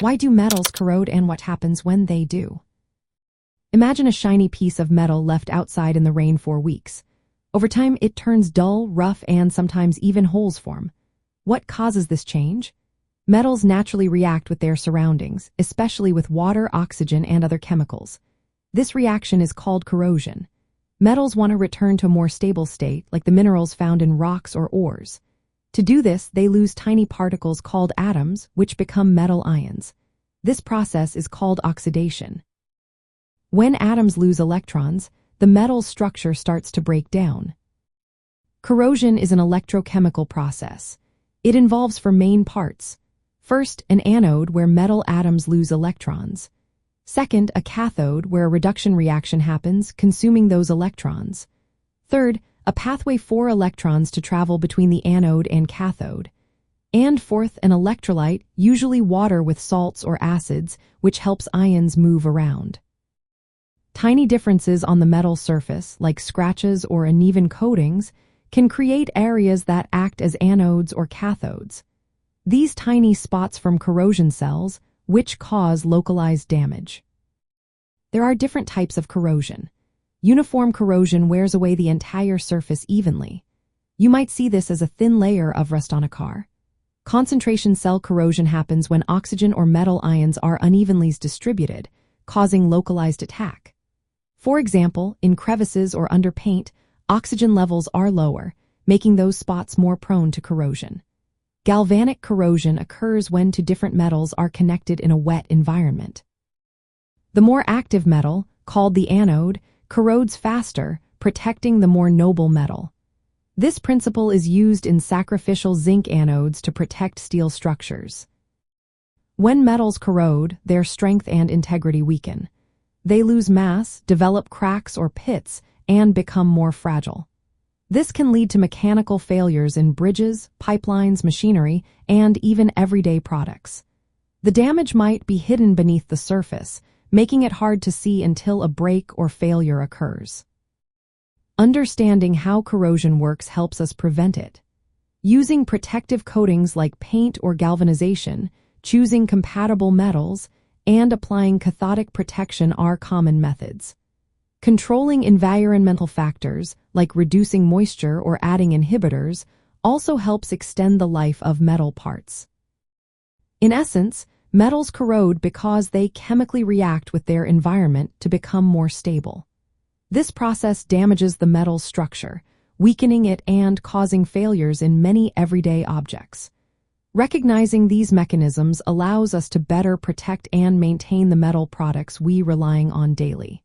Why do metals corrode and what happens when they do? Imagine a shiny piece of metal left outside in the rain for weeks. Over time, it turns dull, rough, and sometimes even holes form. What causes this change? Metals naturally react with their surroundings, especially with water, oxygen, and other chemicals. This reaction is called corrosion. Metals want to return to a more stable state, like the minerals found in rocks or ores. To do this, they lose tiny particles called atoms, which become metal ions. This process is called oxidation. When atoms lose electrons, the metal's structure starts to break down. Corrosion is an electrochemical process. It involves four main parts. First, an anode where metal atoms lose electrons. Second, a cathode where a reduction reaction happens, consuming those electrons. Third, a pathway for electrons to travel between the anode and cathode. And fourth, an electrolyte, usually water with salts or acids, which helps ions move around. Tiny differences on the metal surface, like scratches or uneven coatings, can create areas that act as anodes or cathodes. These tiny spots form corrosion cells, which cause localized damage. There are different types of corrosion. Uniform corrosion wears away the entire surface evenly. You might see this as a thin layer of rust on a car. Concentration cell corrosion happens when oxygen or metal ions are unevenly distributed, causing localized attack. For example, in crevices or under paint, oxygen levels are lower, making those spots more prone to corrosion. Galvanic corrosion occurs when two different metals are connected in a wet environment. The more active metal, called the anode, corrodes faster, protecting the more noble metal. This principle is used in sacrificial zinc anodes to protect steel structures. When metals corrode, their strength and integrity weaken. They lose mass, develop cracks or pits, and become more fragile. This can lead to mechanical failures in bridges, pipelines, machinery, and even everyday products. The damage might be hidden beneath the surface, making it hard to see until a break or failure occurs. Understanding how corrosion works helps us prevent it. Using protective coatings like paint or galvanization, choosing compatible metals, and applying cathodic protection are common methods. Controlling environmental factors, like reducing moisture or adding inhibitors, also helps extend the life of metal parts. In essence, metals corrode because they chemically react with their environment to become more stable. This process damages the metal's structure, weakening it and causing failures in many everyday objects. Recognizing these mechanisms allows us to better protect and maintain the metal products we rely on daily.